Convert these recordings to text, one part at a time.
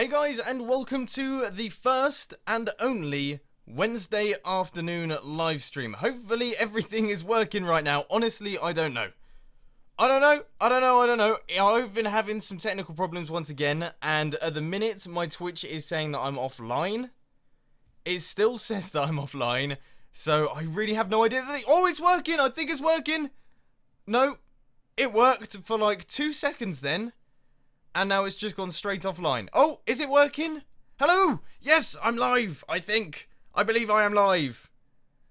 Hey guys, and welcome to the first and only Wednesday afternoon live stream. Hopefully everything is working right now. Honestly, I don't know. I don't know. I've been having some technical problems once again, and at the minute my Twitch is saying that I'm offline. It still says that I'm offline, so I really have no idea. Oh, it's working! I think it's working! No, it worked for like 2 seconds then. And now it's just gone straight offline. Oh, is it working? Hello? Yes, I'm live, I think. I believe I am live.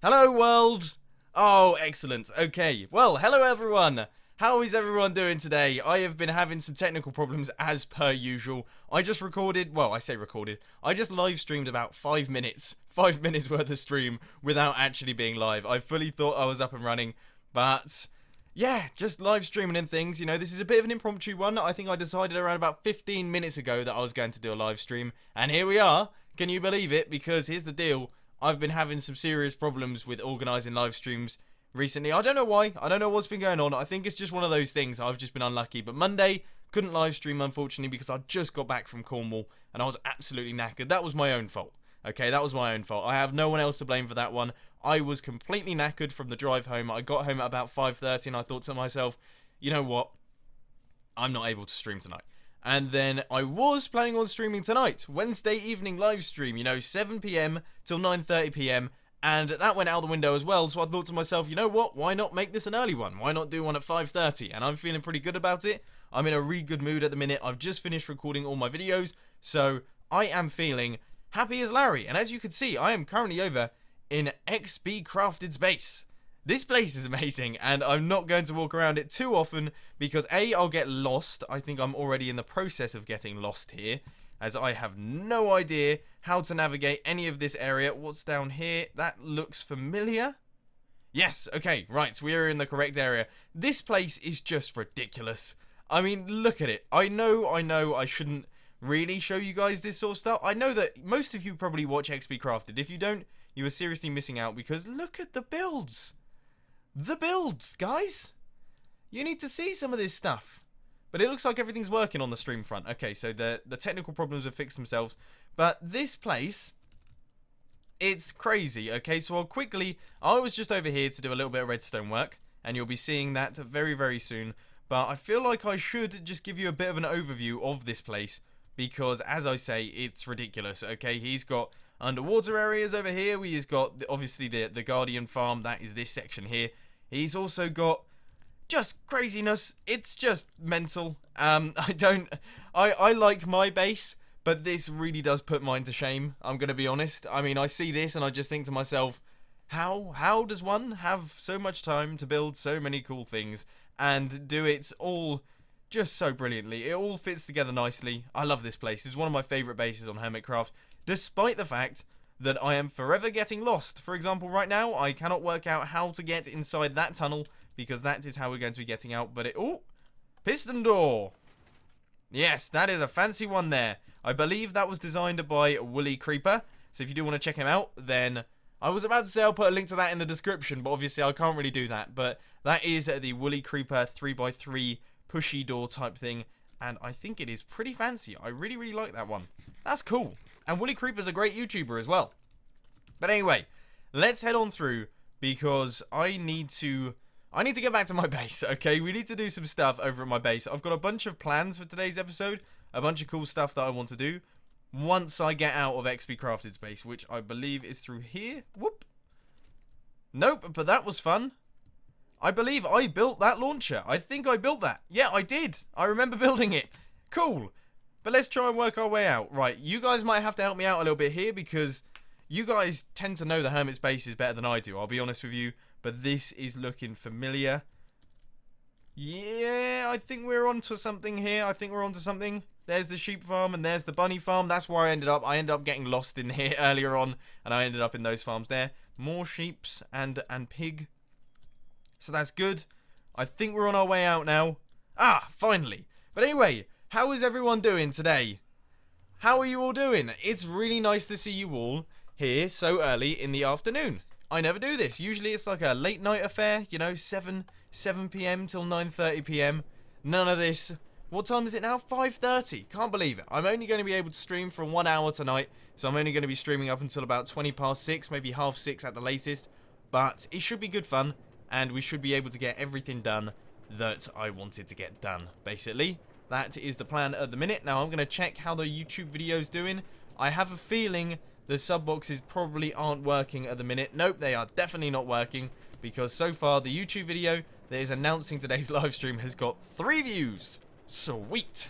Hello, world. Oh, excellent. Okay. Well, hello, everyone. How is everyone doing today? I have been having some technical problems as per usual. I just recorded, well, I say recorded. I just live streamed about 5 minutes. 5 minutes worth of stream without actually being live. I fully thought I was up and running, but yeah, just live streaming and things. You know, this is a bit of an impromptu one. I think I decided around about 15 minutes ago that I was going to do a live stream. And here we are. Can you believe it? Because here's the deal. I've been having some serious problems with organising live streams recently. I don't know why. I don't know what's been going on. I think it's just one of those things. I've just been unlucky. But Monday, couldn't live stream, unfortunately, because I just got back from Cornwall. And I was absolutely knackered. That was my own fault. Okay, that was my own fault. I have no one else to blame for that one. I was completely knackered from the drive home. I got home at about 5:30 and I thought to myself, you know what? I'm not able to stream tonight. And then I was planning on streaming tonight. Wednesday evening live stream, you know, 7 PM till 9:30 PM. And that went out the window as well. So I thought to myself, you know what? Why not make this an early one? Why not do one at 5:30? And I'm feeling pretty good about it. I'm in a really good mood at the minute. I've just finished recording all my videos. So I am feeling happy as Larry. And as you can see, I am currently over in Hermitcraft's base. This place is amazing, and I'm not going to walk around it too often because A, I'll get lost. I think I'm already in the process of getting lost here, as I have no idea how to navigate any of this area. What's down here? That looks familiar. Yes, okay, right, we are in the correct area. This place is just ridiculous. I mean, look at it. I know I shouldn't really show you guys this sort of stuff. I know that most of you probably watch XP Crafted. If you don't, you are seriously missing out, because look at the builds. The builds, guys. You need to see some of this stuff. But it looks like everything's working on the stream front. Okay, so the technical problems have fixed themselves. But this place, it's crazy. Okay, so I was just over here to do a little bit of redstone work, and you'll be seeing that very, very soon. But I feel like I should just give you a bit of an overview of this place, because as I say, it's ridiculous. Okay, he's got underwater areas over here. He's got obviously the Guardian farm. That is this section here. He's also got just craziness. It's just mental. I like my base, but this really does put mine to shame. I'm gonna be honest. I mean, I see this and I just think to myself, how does one have so much time to build so many cool things and do it all just so brilliantly? It all fits together nicely. I love this place. It's one of my favorite bases on Hermitcraft, despite the fact that I am forever getting lost. For example, right now, I cannot work out how to get inside that tunnel, because that is how we're going to be getting out. But oh, piston door. Yes, that is a fancy one there. I believe that was designed by Woolly Creeper. So if you do want to check him out, then I was about to say I'll put a link to that in the description, but obviously I can't really do that. But that is the Woolly Creeper 3x3 pushy door type thing, and I think it is pretty fancy. I really, really like that one. That's cool. And Woolly Creeper's a great YouTuber as well. But anyway, let's head on through, because I need to get back to my base, okay? We need to do some stuff over at my base. I've got a bunch of plans for today's episode, a bunch of cool stuff that I want to do once I get out of XP Crafted's base, which I believe is through here. Whoop. Nope, but that was fun. I believe I built that launcher. I think I built that. Yeah, I did. I remember building it. Cool. But let's try and work our way out. Right, you guys might have to help me out a little bit here, because you guys tend to know the Hermit's base is better than I do, I'll be honest with you. But this is looking familiar. Yeah, I think we're onto something here. I think we're onto something. There's the sheep farm and there's the bunny farm. That's where I ended up. I ended up getting lost in here earlier on, and I ended up in those farms there. More sheeps and pig. So that's good. I think we're on our way out now. Ah, finally. But anyway, how is everyone doing today? How are you all doing? It's really nice to see you all here so early in the afternoon. I never do this. Usually it's like a late night affair, you know, 7 PM till 9:30 PM. None of this What time is it now? 5:30. Can't believe it. I'm only going to be able to stream for 1 hour tonight, so I'm only going to be streaming up until about 20 past 6, maybe half 6 at the latest. But it should be good fun, and we should be able to get everything done that I wanted to get done, basically. That is the plan at the minute. Now, I'm going to check how the YouTube video's doing. I have a feeling the sub boxes probably aren't working at the minute. Nope, they are definitely not working, because so far the YouTube video that is announcing today's live stream has got 3 views. Sweet.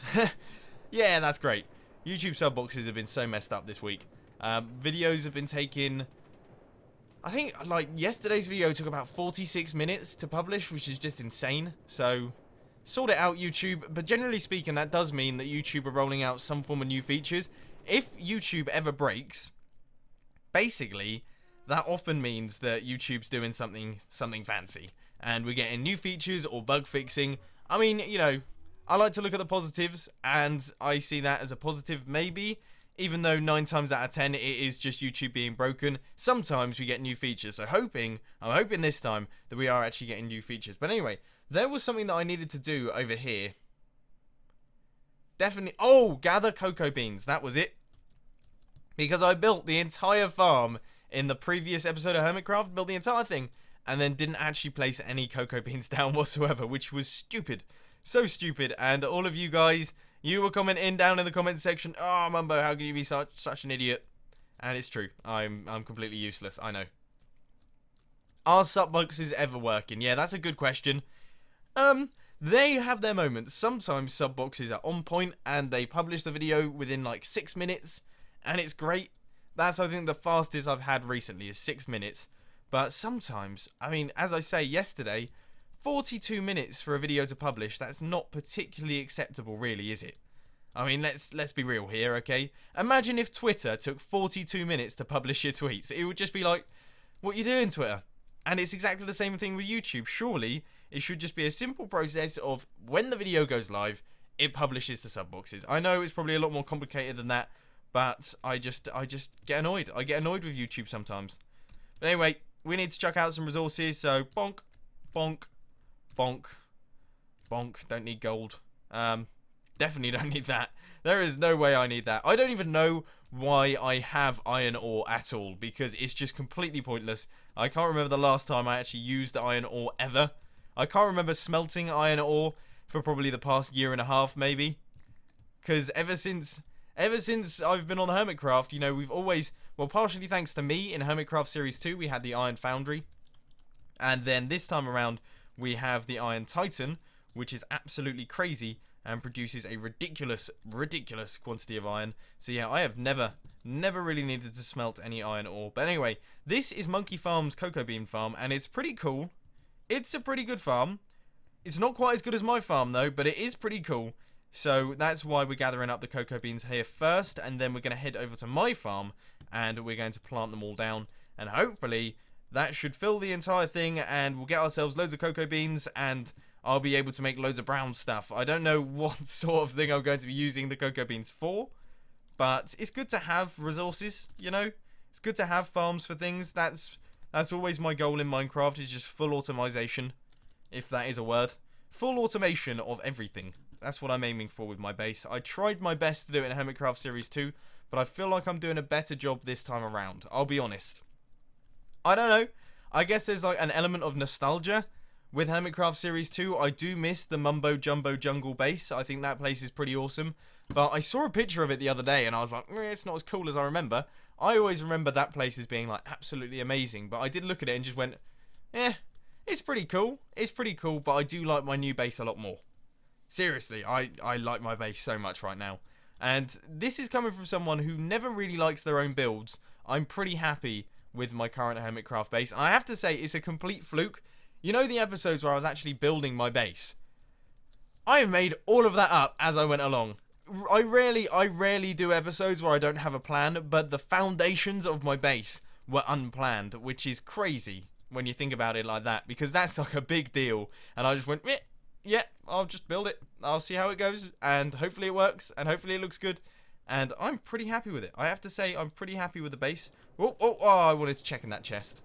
Yeah, that's great. YouTube sub boxes have been so messed up this week. Videos have been taking... I think, like, yesterday's video took about 46 minutes to publish, which is just insane. So, sort it out, YouTube. But generally speaking, that does mean that YouTube are rolling out some form of new features. If YouTube ever breaks, basically, that often means that YouTube's doing something fancy. And we're getting new features or bug fixing. I mean, you know, I like to look at the positives, and I see that as a positive maybe. Even though 9 times out of 10 it is just YouTube being broken, sometimes we get new features. So I'm hoping this time that we are actually getting new features. But anyway, there was something that I needed to do over here. Definitely, oh, gather cocoa beans, that was it. Because I built the entire farm in the previous episode of Hermitcraft, built the entire thing, and then didn't actually place any cocoa beans down whatsoever, which was stupid. So stupid, and all of you guys... You were commenting down in the comment section, oh, Mumbo, how can you be such an idiot? And it's true. I'm completely useless, I know. Are sub boxes ever working? Yeah, that's a good question. They have their moments. Sometimes sub boxes are on point and they publish the video within like 6 minutes, and it's great. That's, I think, the fastest I've had recently is 6 minutes. But sometimes, I mean, as I say yesterday, 42 minutes for a video to publish, that's not particularly acceptable, really, is it? I mean, let's be real here, okay? Imagine if Twitter took 42 minutes to publish your tweets. It would just be like, what you doing, Twitter? And it's exactly the same thing with YouTube. Surely, it should just be a simple process of when the video goes live, it publishes the sub boxes. I know it's probably a lot more complicated than that, but I just get annoyed. I get annoyed with YouTube sometimes. But anyway, we need to chuck out some resources, so bonk, bonk, bonk, bonk. Don't need gold. Definitely don't need that. There is no way I need that. I don't even know why I have iron ore at all, because it's just completely pointless. I can't remember the last time I actually used iron ore ever. I can't remember smelting iron ore for probably the past 1.5 years, maybe. Because ever since I've been on the Hermitcraft, you know, we've always, well, partially thanks to me in Hermitcraft Series 2, we had the Iron Foundry. And then this time around, we have the Iron Titan, which is absolutely crazy and produces a ridiculous quantity of iron. So yeah, I have never really needed to smelt any iron ore. But anyway, this is Monkey Farm's cocoa bean farm, and it's pretty cool. It's a pretty good farm. It's not quite as good as my farm though, but it is pretty cool. So that's why we're gathering up the cocoa beans here first, and then we're going to head over to my farm, and we're going to plant them all down, and hopefully that should fill the entire thing, and we'll get ourselves loads of cocoa beans, and I'll be able to make loads of brown stuff. I don't know what sort of thing I'm going to be using the cocoa beans for, but it's good to have resources, you know? It's good to have farms for things. That's always my goal in Minecraft, is just full automation, if that is a word. Full automation of everything. That's what I'm aiming for with my base. I tried my best to do it in Hermitcraft Series 2, but I feel like I'm doing a better job this time around. I'll be honest. I don't know. I guess there's like an element of nostalgia with Hermitcraft Series 2. I do miss the Mumbo Jumbo Jungle base. I think that place is pretty awesome. But I saw a picture of it the other day and I was like, it's not as cool as I remember. I always remember that place as being like absolutely amazing. But I did look at it and just went, it's pretty cool. It's pretty cool, but I do like my new base a lot more. Seriously, I like my base so much right now. And this is coming from someone who never really likes their own builds. I'm pretty happy with my current Hermitcraft base. And I have to say, it's a complete fluke. You know the episodes where I was actually building my base? I have made all of that up as I went along. I rarely do episodes where I don't have a plan, but the foundations of my base were unplanned, which is crazy when you think about it like that, because that's like a big deal. And I just went, yeah, I'll just build it. I'll see how it goes, and hopefully it works, and hopefully it looks good. And I'm pretty happy with it. I have to say, I'm pretty happy with the base. Oh, I wanted to check in that chest.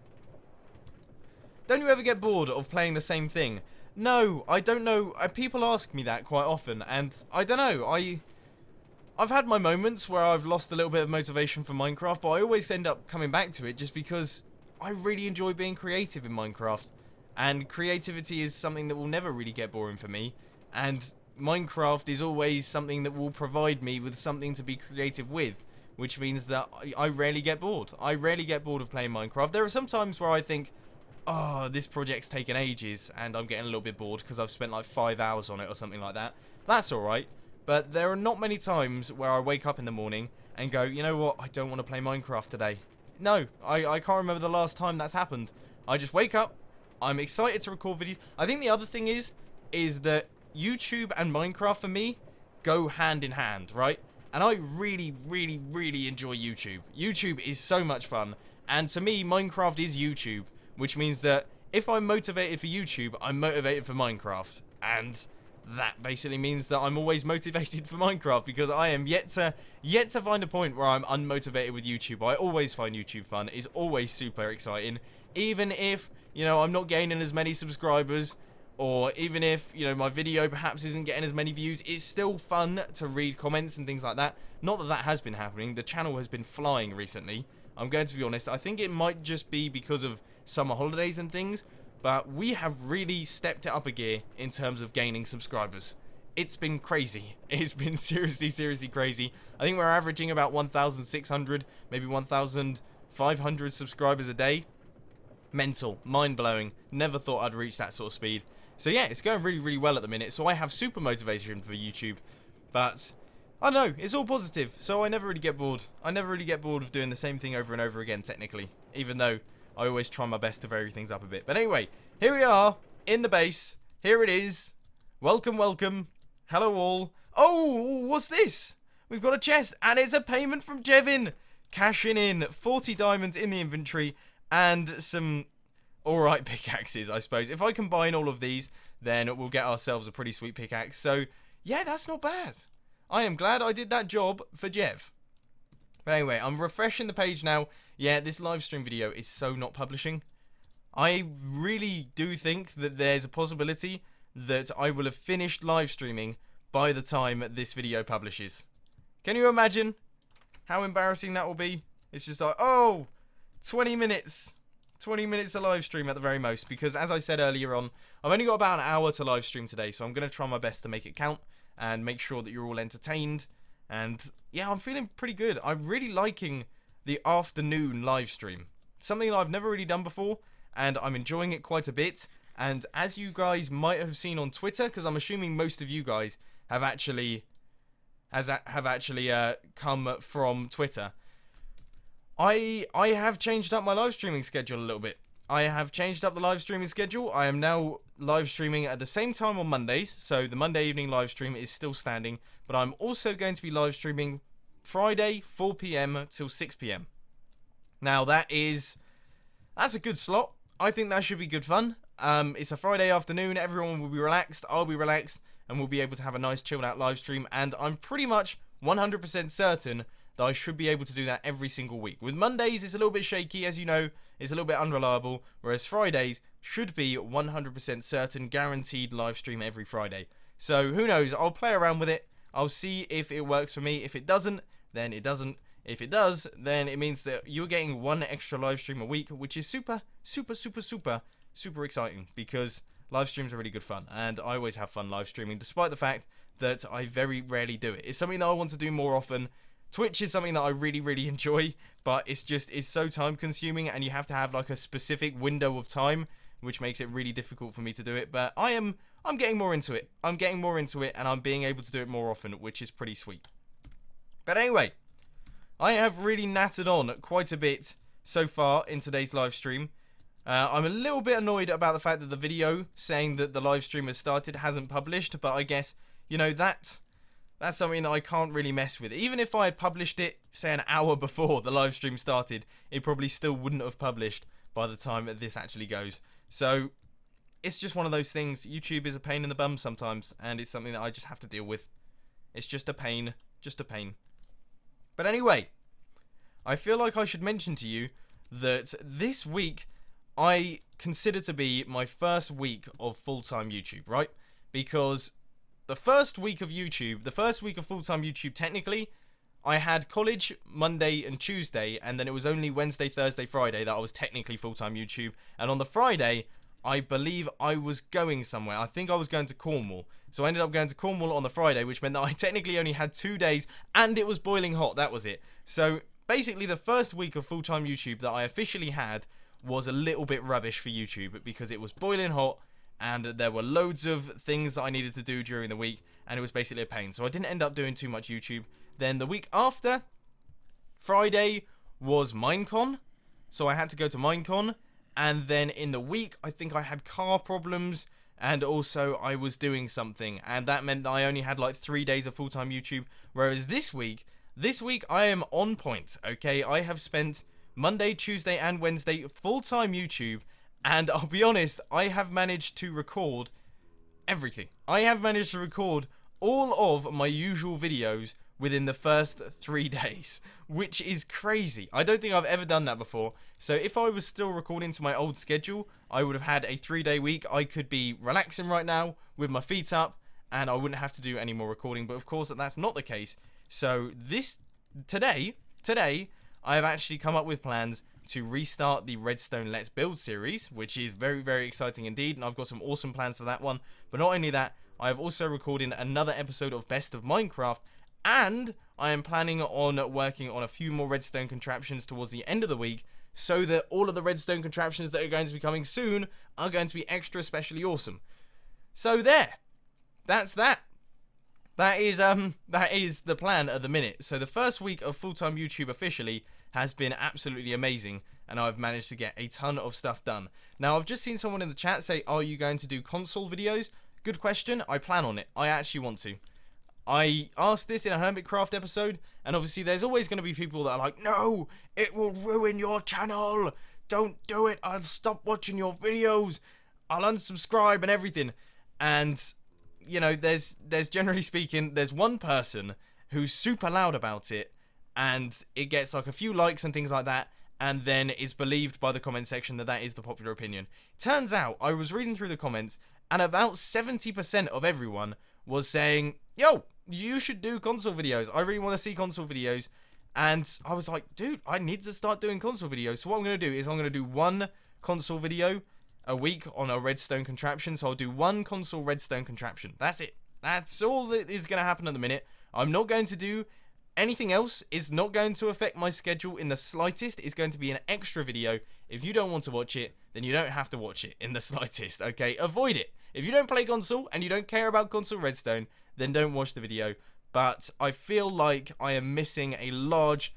Don't you ever get bored of playing the same thing No, I don't know. People ask me that quite often, and I don't know. I've had my moments where I've lost a little bit of motivation for Minecraft, but I always end up coming back to it just because I really enjoy being creative in Minecraft. And creativity is something that will never really get boring for me. And Minecraft is always something that will provide me with something to be creative with, which means that I rarely get bored. I rarely get bored of playing Minecraft. There are some times where I think, oh, this project's taken ages, and I'm getting a little bit bored because I've spent like 5 hours on it or something like that. That's alright. But there are not many times where I wake up in the morning and go, you know what, I don't want to play Minecraft today. No, I can't remember the last time that's happened. I just wake up, I'm excited to record videos. I think the other thing is that YouTube and Minecraft for me go hand in hand, right? And I really, really, really enjoy YouTube. YouTube is so much fun. And to me, Minecraft is YouTube, which means that if I'm motivated for YouTube, I'm motivated for Minecraft. And that basically means that I'm always motivated for Minecraft, because I am yet to find a point where I'm unmotivated with YouTube. I always find YouTube fun. It's always super exciting, even if, you know, I'm not gaining as many subscribers, or even if, you know, my video perhaps isn't getting as many views. It's still fun to read comments and things like that. Not that that has been happening. The channel has been flying recently. I'm going to be honest. I think it might just be because of summer holidays and things, but we have really stepped it up a gear in terms of gaining subscribers. It's been crazy. It's been seriously crazy. I think we're averaging about 1,600, maybe 1,500 subscribers a day. Mental. Mind-blowing. Never thought I'd reach that sort of speed. So yeah, it's going really well at the minute. So I have super motivation for YouTube. But I don't know, it's all positive. So I never really get bored. I never really get bored of doing the same thing over and over again, technically. Even though I always try my best to vary things up a bit. But anyway, here we are in the base. Here it is. Welcome. Hello all. Oh, what's this? We've got a chest, and it's a payment from Jevin. Cashing in 40 diamonds in the inventory and some alright pickaxes, I suppose. If I combine all of these, then we'll get ourselves a pretty sweet pickaxe. So yeah, that's not bad. I am glad I did that job for Jev. But anyway, I'm refreshing the page now. Yeah, this live stream video is so not publishing. I really do think that there's a possibility that I will have finished live streaming by the time this video publishes. Can you imagine how embarrassing that will be? It's just like, oh, 20 minutes. 20 minutes to live stream at the very most, because as I said earlier on, I've only got about an hour to live stream today, so I'm going to try my best to make it count and make sure that you're all entertained. And yeah, I'm feeling pretty good. I'm really liking the afternoon live stream. Something that I've never really done before, and I'm enjoying it quite a bit. And as you guys might have seen on Twitter, because I'm assuming most of you guys have actually come from Twitter, I have changed up my live streaming schedule a little bit. I have changed up the live streaming schedule. I am now live streaming at the same time on Mondays, so the Monday evening live stream is still standing, but I'm also going to be live streaming Friday 4 PM till 6 PM. Now that's a good slot. I think that should be good fun. It's a Friday afternoon, everyone will be relaxed, I'll be relaxed, and we'll be able to have a nice chilled out live stream, and I'm pretty much 100% certain that I should be able to do that every single week. With Mondays, it's a little bit shaky, as you know, it's a little bit unreliable, whereas Fridays should be 100% certain, guaranteed live stream every Friday. So who knows, I'll play around with it, I'll see if it works for me. If it doesn't, then it doesn't. If it does, then it means that you're getting one extra live stream a week, which is super exciting, because live streams are really good fun, and I always have fun live streaming, despite the fact that I very rarely do it. It's something that I want to do more often. Twitch is something that I really enjoy, but it's so time consuming, and you have to have like a specific window of time, which makes it really difficult for me to do it. But I'm getting more into it. I'm getting more into it, and I'm being able to do it more often, which is pretty sweet. But anyway, I have really nattered on quite a bit so far in today's live stream. I'm a little bit annoyed about the fact that the video saying that the live stream has started hasn't published, but I guess, you know, that's something that I can't really mess with. Even if I had published it, say, an hour before the live stream started, it probably still wouldn't have published by the time that this actually goes. So it's just one of those things. YouTube is a pain in the bum sometimes, and it's something that I just have to deal with. It's just a pain. But anyway, I feel like I should mention to you that this week I consider to be my first week of full-time YouTube, right? Because the first week of full-time YouTube, technically, I had college Monday and Tuesday, and then it was only Wednesday, Thursday, Friday that I was technically full-time YouTube. And on the Friday, I believe I was going somewhere. I think I was going to Cornwall. So I ended up going to Cornwall on the Friday, which meant that I technically only had 2 days, and it was boiling hot. That was it. So basically, the first week of full-time YouTube that I officially had was a little bit rubbish for YouTube because it was boiling hot, and there were loads of things that I needed to do during the week, and it was basically a pain. So I didn't end up doing too much YouTube. Then the week after, Friday, was Minecon, so I had to go to Minecon. And then in the week, I think I had car problems, and also I was doing something, and that meant that I only had like 3 days of full-time YouTube. Whereas this week I am on point, okay? I have spent Monday, Tuesday, and Wednesday full-time YouTube, and I'll be honest, I have managed to record everything. I have managed to record all of my usual videos within the first 3 days, which is crazy. I don't think I've ever done that before. So if I was still recording to my old schedule, I would have had a 3-day week. I could be relaxing right now with my feet up, and I wouldn't have to do any more recording. But of course, that's not the case. So today, I have actually come up with plans to restart the Redstone Let's Build series, which is very, very exciting indeed, and I've got some awesome plans for that one. But not only that, I have also recorded another episode of Best of Minecraft, and I am planning on working on a few more redstone contraptions towards the end of the week, so that all of the redstone contraptions that are going to be coming soon are going to be extra specially awesome. So that's that. That is the plan at the minute. So the first week of full-time YouTube officially has been absolutely amazing, and I've managed to get a ton of stuff done. Now, I've just seen someone in the chat say, are you going to do console videos? Good question. I plan on it. I actually want to. I asked this in a Hermitcraft episode, and obviously there's always going to be people that are like, no, it will ruin your channel. Don't do it. I'll stop watching your videos. I'll unsubscribe and everything. And, you know, there's generally speaking, there's one person who's super loud about it, and it gets like a few likes and things like that, and then is believed by the comment section that that is the popular opinion. Turns out, I was reading through the comments, and about 70% of everyone was saying, yo, you should do console videos. I really want to see console videos. And I was like, dude, I need to start doing console videos. So what I'm going to do is I'm going to do one console video a week on a redstone contraption. So I'll do one console redstone contraption. That's it. That's all that is going to happen at the minute. I'm not going to do anything else. It's not going to affect my schedule in the slightest. It's going to be an extra video. If you don't want to watch it, then you don't have to watch it in the slightest, okay? Avoid it. If you don't play console and you don't care about console redstone, then don't watch the video. But I feel like I am missing a large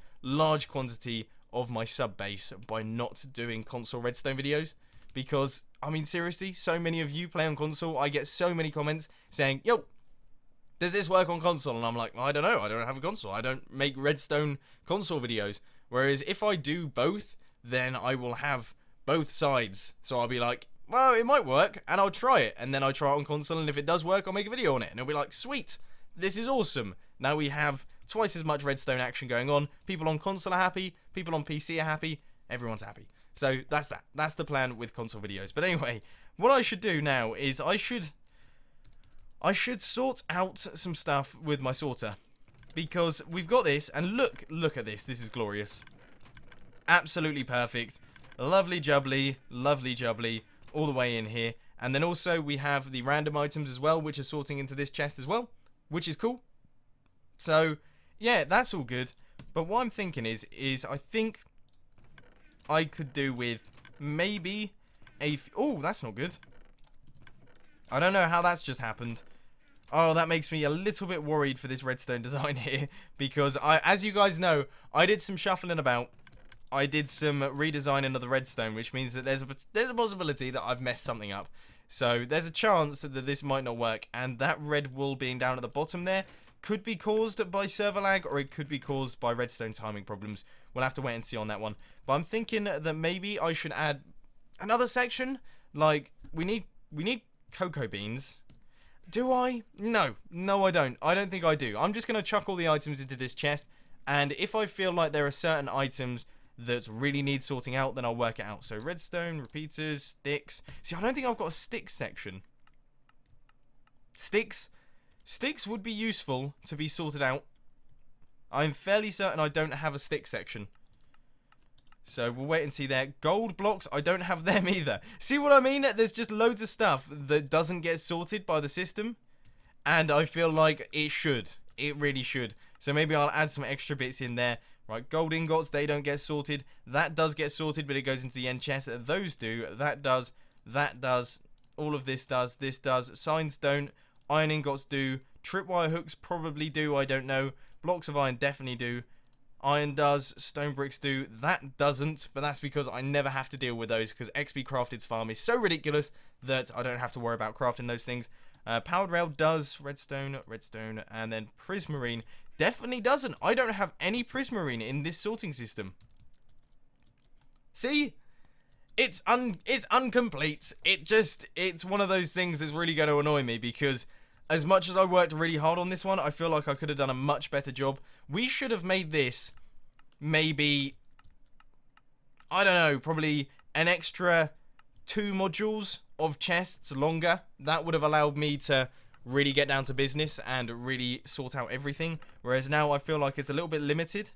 quantity of my sub base by not doing console redstone videos. Because, I mean, seriously, so many of you play on console. I get so many comments saying, yo, does this work on console? And I'm like, I don't know. I don't have a console. I don't make redstone console videos. Whereas if I do both, then I will have both sides. So I'll be like, well, it might work, and I'll try it. And then I'll try it on console, and if it does work, I'll make a video on it. And it'll be like, sweet, this is awesome. Now we have twice as much redstone action going on. People on console are happy. People on PC are happy. Everyone's happy. So that's that. That's the plan with console videos. But anyway, what I should do now is I should sort out some stuff with my sorter. Because we've got this, and look at this. This is glorious. Absolutely perfect. Lovely jubbly, all the way in here. And then also we have the random items as well, which are sorting into this chest as well, which is cool. So, yeah, that's all good. But what I'm thinking is I think I could do with maybe oh, that's not good. I don't know how that's just happened. Oh, that makes me a little bit worried for this redstone design here. Because, as you guys know, I did some shuffling about. I did some redesigning of the redstone, which means that there's a possibility that I've messed something up. So there's a chance that this might not work, and that red wool being down at the bottom there could be caused by server lag, or it could be caused by redstone timing problems. We'll have to wait and see on that one. But I'm thinking that maybe I should add another section. Like, we need cocoa beans. Do I? No, I don't. I don't think I do. I'm just going to chuck all the items into this chest, and if I feel like there are certain items that really needs sorting out, then I'll work it out. So redstone, repeaters, sticks. See, I don't think I've got a stick section. Sticks would be useful to be sorted out. I'm fairly certain I don't have a stick section. So we'll wait and see there. Gold blocks, I don't have them either. See what I mean? There's just loads of stuff that doesn't get sorted by the system. And I feel like it should. It really should. So maybe I'll add some extra bits in there. Right, gold ingots, they don't get sorted. That does get sorted, but it goes into the end chest. Those do. That does. That does. All of this does. This does. Signs don't. Iron ingots do. Tripwire hooks probably do. I don't know. Blocks of iron definitely do. Iron does. Stone bricks do. That doesn't, but that's because I never have to deal with those because XP Crafted's farm is so ridiculous that I don't have to worry about crafting those things. Powered rail does. Redstone, redstone, and then prismarine definitely doesn't. I don't have any prismarine in this sorting system. See? It's incomplete. It's one of those things that's really going to annoy me because as much as I worked really hard on this one, I feel like I could have done a much better job. We should have made this maybe, I don't know, probably an extra 2 modules of chests longer. That would have allowed me to really get down to business and really sort out everything. Whereas now I feel like it's a little bit limited.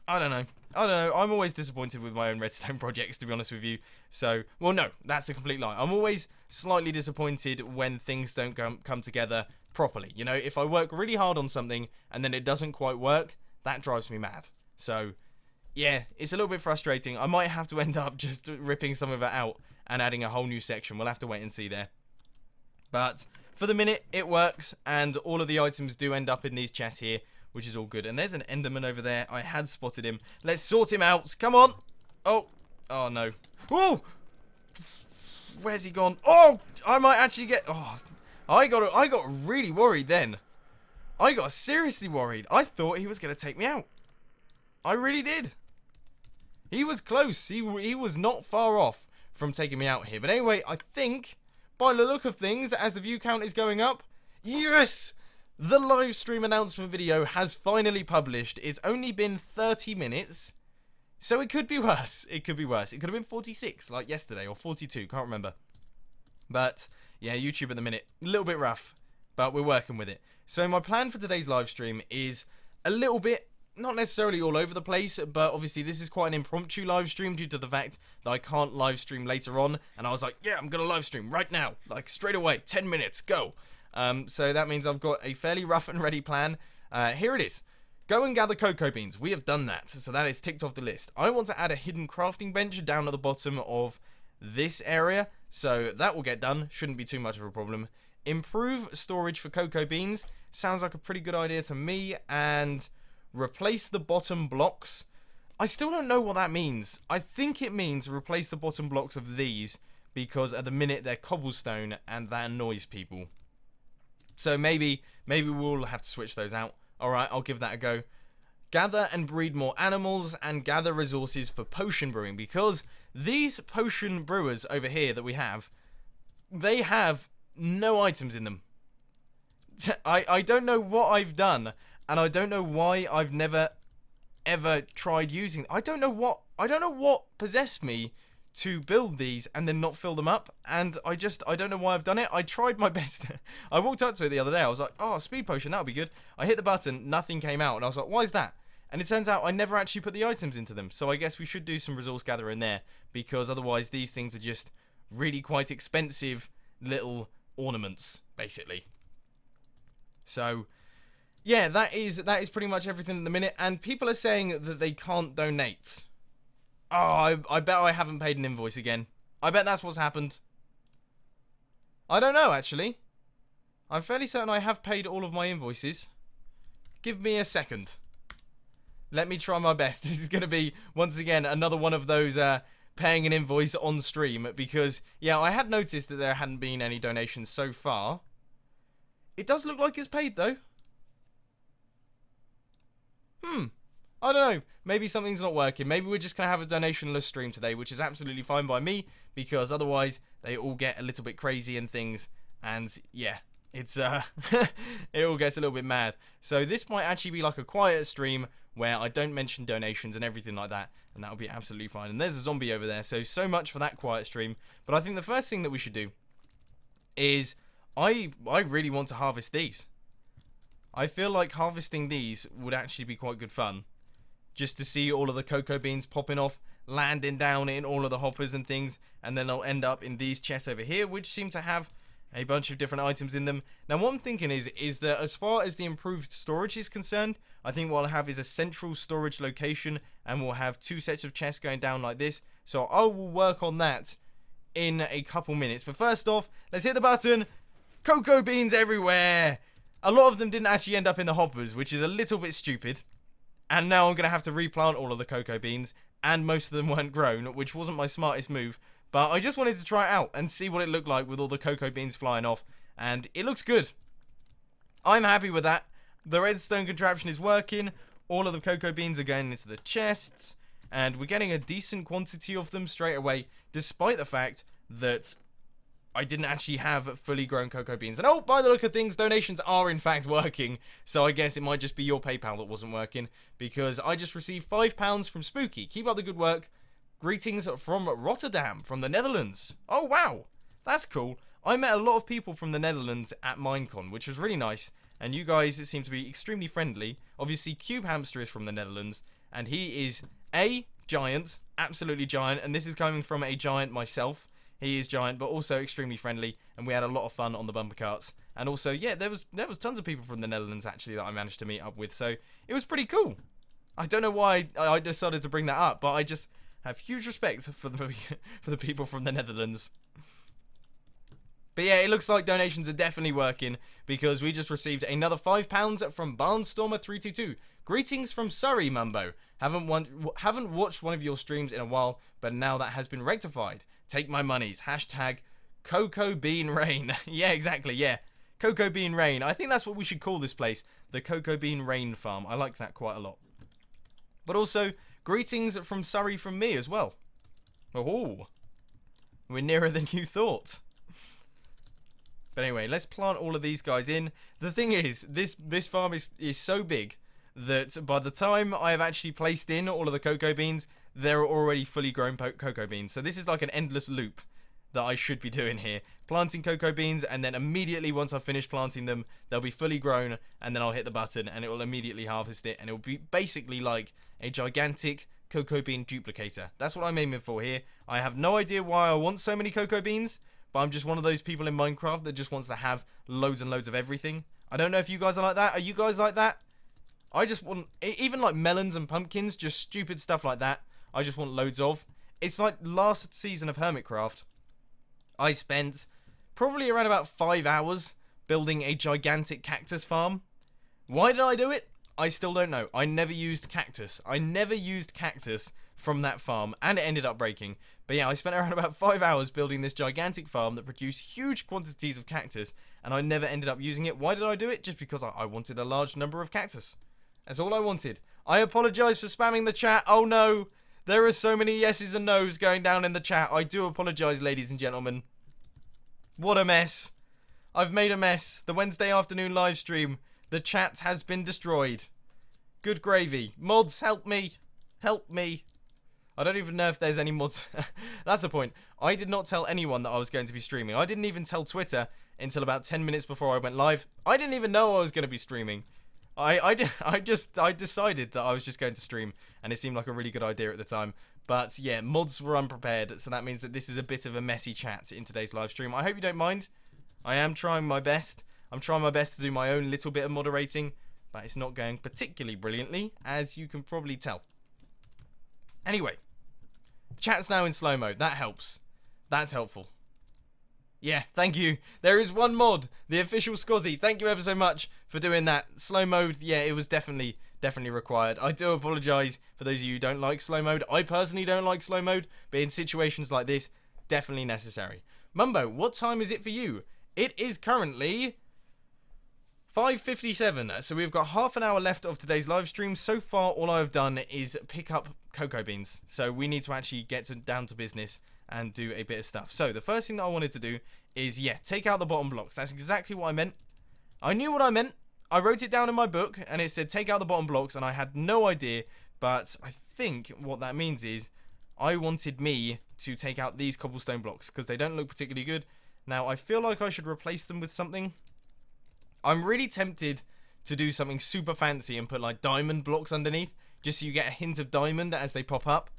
I don't know. I'm always disappointed with my own redstone projects, to be honest with you. So, well, no, that's a complete lie. I'm always slightly disappointed when things don't come together properly. You know, if I work really hard on something and then it doesn't quite work, that drives me mad. So, yeah, it's a little bit frustrating. I might have to end up just ripping some of it out and adding a whole new section. We'll have to wait and see there. But for the minute, it works, and all of the items do end up in these chests here, which is all good. And there's an Enderman over there. I had spotted him. Let's sort him out. Come on. Oh no. Oh! Where's he gone? Oh! I might actually get... Oh, I got really worried then. I got seriously worried. I thought he was going to take me out. I really did. He was close. He was not far off from taking me out here. But anyway, I think, by the look of things, as the view count is going up, yes! The live stream announcement video has finally published. It's only been 30 minutes, so it could be worse. It could be worse. It could have been 46, like yesterday, or 42, can't remember. But, yeah, YouTube at the minute, a little bit rough, but we're working with it. So my plan for today's live stream is a little bit, not necessarily all over the place, but obviously this is quite an impromptu live stream due to the fact that I can't live stream later on. And I was like, yeah, I'm going to live stream right now, like straight away, 10 minutes, go. So that means I've got a fairly rough and ready plan. Here it is. Go and gather cocoa beans. We have done that, so that is ticked off the list. I want to add a hidden crafting bench down at the bottom of this area, so that will get done. Shouldn't be too much of a problem. Improve storage for cocoa beans. Sounds like a pretty good idea to me. And replace the bottom blocks. I still don't know what that means. I think it means replace the bottom blocks of these because at the minute they're cobblestone and that annoys people. So maybe we'll have to switch those out. Alright, I'll give that a go. Gather and breed more animals and gather resources for potion brewing because these potion brewers over here that we have, they have no items in them. I don't know what I've done and I don't know why I've never ever tried using. I don't know what possessed me to build these and then not fill them up, and I don't know why I've done it. I tried my best. I walked up to it the other day. I was like, oh, speed potion, that would be good. I hit the button, nothing came out, and I was like, why is that? And it turns out I never actually put the items into them, so I guess we should do some resource gathering there, because otherwise these things are just really quite expensive little ornaments, basically. So yeah, that is pretty much everything at the minute, and people are saying that they can't donate. Oh, I bet I haven't paid an invoice again. I bet that's what's happened. I don't know, actually. I'm fairly certain I have paid all of my invoices. Give me a second. Let me try my best. This is going to be, once again, another one of those paying an invoice on stream. Because, yeah, I had noticed that there hadn't been any donations so far. It does look like it's paid, though. I don't know. Maybe something's not working. Maybe we're just going to have a donationless stream today, which is absolutely fine by me, because otherwise they all get a little bit crazy and things. And yeah, it's it all gets a little bit mad. So this might actually be like a quiet stream where I don't mention donations and everything like that, and that'll be absolutely fine. And there's a zombie over there, so much for that quiet stream. But I think the first thing that we should do is I really want to harvest these. I feel like harvesting these would actually be quite good fun. Just to see all of the cocoa beans popping off, landing down in all of the hoppers and things, and then they'll end up in these chests over here, which seem to have a bunch of different items in them. Now, what I'm thinking is that as far as the improved storage is concerned, I think what I'll have is a central storage location, and we'll have 2 sets of chests going down like this. So I will work on that in a couple minutes. But first off, let's hit the button. Cocoa beans everywhere. A lot of them didn't actually end up in the hoppers, which is a little bit stupid. And now I'm going to have to replant all of the cocoa beans, and most of them weren't grown, which wasn't my smartest move. But I just wanted to try it out and see what it looked like with all the cocoa beans flying off, and it looks good. I'm happy with that. The redstone contraption is working. All of the cocoa beans are going into the chests, and we're getting a decent quantity of them straight away, despite the fact that I didn't actually have fully grown cocoa beans. And oh, by the look of things, donations are in fact working. So I guess it might just be your PayPal that wasn't working, because I just received £5 from Spooky. Keep up the good work. Greetings from Rotterdam, from the Netherlands. Oh, wow. That's cool. I met a lot of people from the Netherlands at Minecon, which was really nice. And you guys seem to be extremely friendly. Obviously, Cube Hamster is from the Netherlands, and he is a giant, absolutely giant. And this is coming from a giant myself. He is giant, but also extremely friendly, and we had a lot of fun on the bumper carts. And also, yeah, there was tons of people from the Netherlands, actually, that I managed to meet up with, so it was pretty cool. I don't know why I decided to bring that up, but I just have huge respect for the people from the Netherlands. But yeah, it looks like donations are definitely working, because we just received another £5 from Barnstormer322. Greetings from Surrey, Mumbo. Haven't watched one of your streams in a while, but now that has been rectified. Take my monies. Hashtag Cocoa Bean Rain. Yeah, exactly. Yeah. Cocoa Bean Rain. I think that's what we should call this place. The Cocoa Bean Rain Farm. I like that quite a lot. But also, greetings from Surrey from me as well. Oh. We're nearer than you thought. But anyway, let's plant all of these guys in. The thing is, this farm is so big that by the time I have actually placed in all of the cocoa beans, there are already fully grown cocoa beans. So this is like an endless loop that I should be doing here. Planting cocoa beans, and then immediately once I've finished planting them, they'll be fully grown, and then I'll hit the button and it will immediately harvest it, and it will be basically like a gigantic cocoa bean duplicator. That's what I'm aiming for here. I have no idea why I want so many cocoa beans, but I'm just one of those people in Minecraft that just wants to have loads and loads of everything. I don't know if you guys are like that. Are you guys like that? I just want, even like melons and pumpkins, just stupid stuff like that. I just want loads of. It's like last season of Hermitcraft, I spent probably around about 5 hours building a gigantic cactus farm. Why did I do it? I still don't know. I never used cactus. I never used cactus from that farm, and it ended up breaking. But yeah, I spent around about 5 hours building this gigantic farm that produced huge quantities of cactus, and I never ended up using it. Why did I do it? Just because I wanted a large number of cactus. That's all I wanted. I apologize for spamming the chat. Oh no. There are so many yeses and nos going down in the chat. I do apologise, ladies and gentlemen. What a mess. I've made a mess. The Wednesday afternoon live stream. The chat has been destroyed. Good gravy. Mods, help me. Help me. I don't even know if there's any mods. That's the point. I did not tell anyone that I was going to be streaming. I didn't even tell Twitter until about 10 minutes before I went live. I didn't even know I was going to be streaming. I decided that I was just going to stream, and it seemed like a really good idea at the time. But yeah, mods were unprepared, so that means that this is a bit of a messy chat in today's live stream. I hope you don't mind. I am trying my best. I'm trying my best to do my own little bit of moderating, but it's not going particularly brilliantly, as you can probably tell. Anyway, chat's now in slow mode. That helps. That's helpful. Yeah, thank you. There is one mod, the official Scozzy. Thank you ever so much for doing that. Slow mode, yeah, it was definitely required. I do apologise for those of you who don't like slow mode. I personally don't like slow mode, but in situations like this, definitely necessary. Mumbo, what time is it for you? It is currently 5:57, so we've got half an hour left of today's live stream. So far, all I've done is pick up cocoa beans, so we need to actually get down to business and do a bit of stuff. So the first thing that I wanted to do is, yeah, take out the bottom blocks. That's exactly what I meant. I knew what I meant. I wrote it down in my book, and it said take out the bottom blocks, and I had no idea. But I think what that means is I wanted me to take out these cobblestone blocks because they don't look particularly good. Now, I feel like I should replace them with something. I'm really tempted to do something super fancy and put like diamond blocks underneath, just so you get a hint of diamond as they pop up.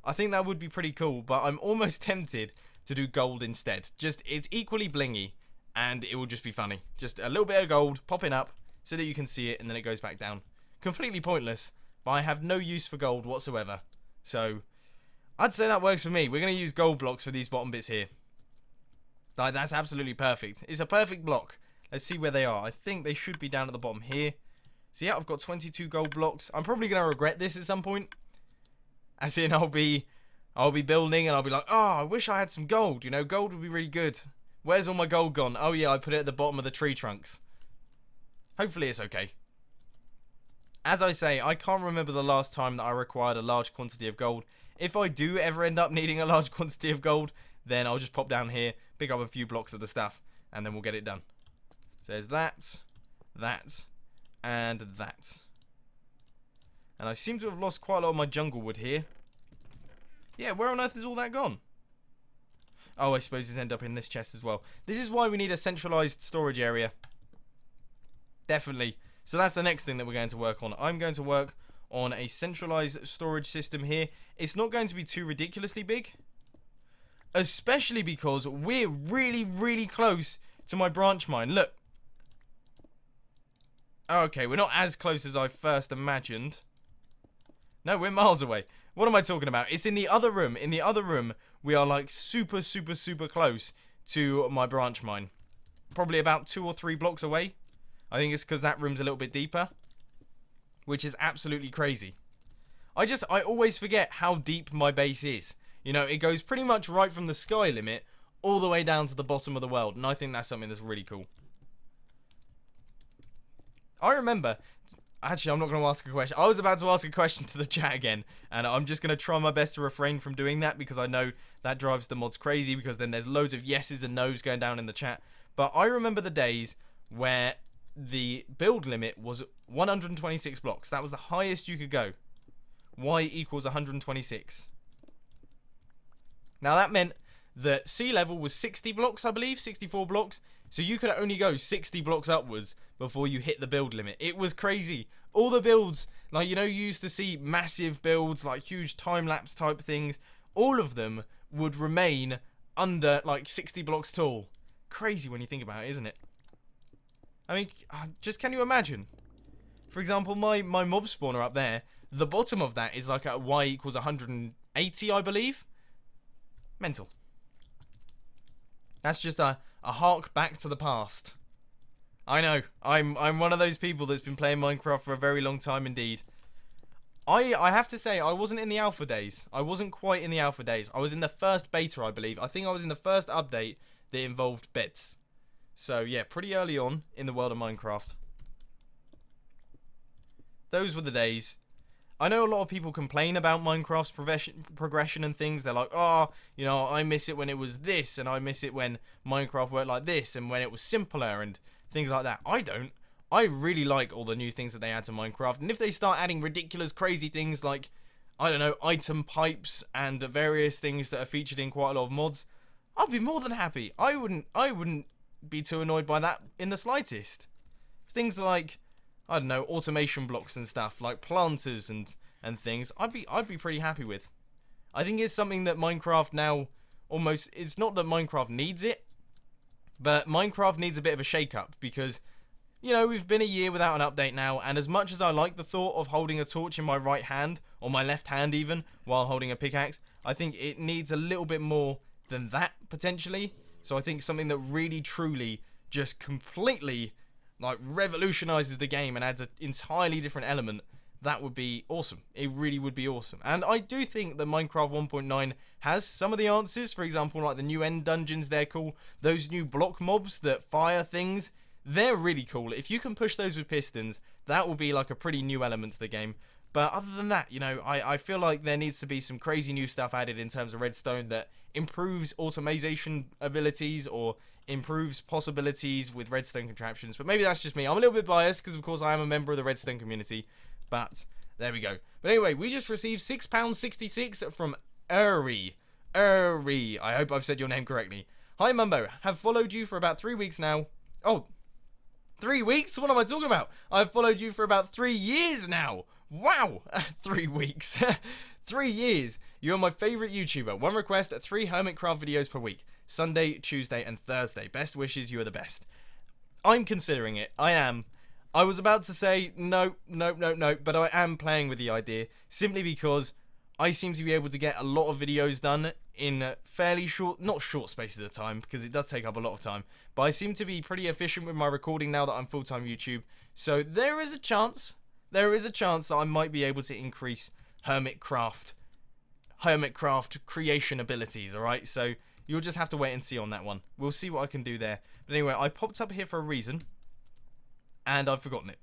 I think that would be pretty cool, but I'm almost tempted to do gold instead. Just, it's equally blingy, and it will just be funny. Just a little bit of gold popping up so that you can see it, and then it goes back down. Completely pointless, but I have no use for gold whatsoever. So, I'd say that works for me. We're going to use gold blocks for these bottom bits here. Like, that's absolutely perfect. It's a perfect block. Let's see where they are. I think they should be down at the bottom here. So yeah, I've got 22 gold blocks. I'm probably going to regret this at some point. As in, I'll be building and I'll be like, oh, I wish I had some gold. You know, gold would be really good. Where's all my gold gone? Oh yeah, I put it at the bottom of the tree trunks. Hopefully it's okay. As I say, I can't remember the last time that I required a large quantity of gold. If I do ever end up needing a large quantity of gold, then I'll just pop down here, pick up a few blocks of the stuff, and then we'll get it done. So there's that, and that. And I seem to have lost quite a lot of my jungle wood here. Yeah, where on earth is all that gone? Oh, I suppose it's ended up in this chest as well. This is why we need a centralized storage area. Definitely. So that's the next thing that we're going to work on. I'm going to work on a centralized storage system here. It's not going to be too ridiculously big. Especially because we're really, really close to my branch mine. Look. Okay, we're not as close as I first imagined. No, we're miles away. What am I talking about? It's in the other room. In the other room, we are like super, super, super close to my branch mine. Probably about 2 or 3 blocks away. I think it's because that room's a little bit deeper. Which is absolutely crazy. I always forget how deep my base is. You know, it goes pretty much right from the sky limit all the way down to the bottom of the world. And I think that's something that's really cool. I remember... Actually, I'm not going to ask a question. I was about to ask a question to the chat again, and I'm just going to try my best to refrain from doing that because I know that drives the mods crazy because then there's loads of yeses and nos going down in the chat. But I remember the days where the build limit was 126 blocks. That was the highest you could go. Y equals 126. Now that meant that sea level was 60 blocks, I believe, 64 blocks. So you could only go 60 blocks upwards before you hit the build limit. It was crazy. All the builds, like, you know, you used to see massive builds, like huge time-lapse type things. All of them would remain under, like, 60 blocks tall. Crazy when you think about it, isn't it? I mean, just can you imagine? For example, my mob spawner up there, the bottom of that is like at Y equals 180, I believe. Mental. That's just a hark back to the past. I know. I'm one of those people that's been playing Minecraft for a very long time indeed. I have to say, I wasn't in the alpha days. I wasn't quite in the alpha days. I was in the first beta, I believe. I think I was in the first update that involved beds. So, yeah, pretty early on in the world of Minecraft. Those were the days. I know a lot of people complain about Minecraft's progression and things. They're like, oh, you know, I miss it when it was this, and I miss it when Minecraft worked like this, and when it was simpler, and things like that. I don't. I really like all the new things that they add to Minecraft, and if they start adding ridiculous, crazy things like, I don't know, item pipes and various things that are featured in quite a lot of mods, I'd be more than happy. I wouldn't be too annoyed by that in the slightest. Things like, I don't know, automation blocks and stuff, like planters and things, I'd be pretty happy with. I think it's something that Minecraft now almost, it's not that Minecraft needs it, but Minecraft needs a bit of a shake-up because, you know, we've been a year without an update now, and as much as I like the thought of holding a torch in my right hand, or my left hand even, while holding a pickaxe, I think it needs a little bit more than that, potentially. So I think something that really, truly, just completely, like, revolutionizes the game and adds an entirely different element, that would be awesome. It really would be awesome. And I do think that Minecraft 1.9 has some of the answers. For example, like the new end dungeons, they're cool. Those new block mobs that fire things, they're really cool. If you can push those with pistons, that will be like a pretty new element to the game. But other than that, you know, I feel like there needs to be some crazy new stuff added in terms of redstone that improves automation abilities or improves possibilities with redstone contraptions. But maybe that's just me. I'm a little bit biased because, of course, I am a member of the redstone community. But there we go. But anyway, we just received £6.66 from Uri. I hope I've said your name correctly. Hi, Mumbo. Have followed you for about 3 weeks now. Oh, 3 weeks? What am I talking about? I've followed you for about 3 years now. Wow. 3 weeks. 3 years. You're my favorite YouTuber. One request, 3 Hermitcraft videos per week. Sunday, Tuesday, and Thursday. Best wishes. You are the best. I'm considering it. I am. I was about to say no, but I am playing with the idea simply because I seem to be able to get a lot of videos done in fairly short, not short spaces of time, because it does take up a lot of time, but I seem to be pretty efficient with my recording now that I'm full-time YouTube. So there is a chance that I might be able to increase Hermitcraft creation abilities, alright? So you'll just have to wait and see on that one. We'll see what I can do there. But anyway, I popped up here for a reason, and I've forgotten it.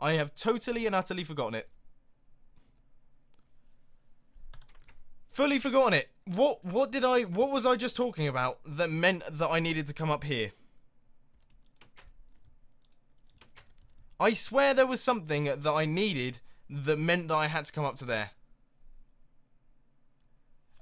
I have totally and utterly forgotten it. Fully forgotten it. What was I just talking about that meant that I needed to come up here? I swear there was something that I needed that meant that I had to come up to there.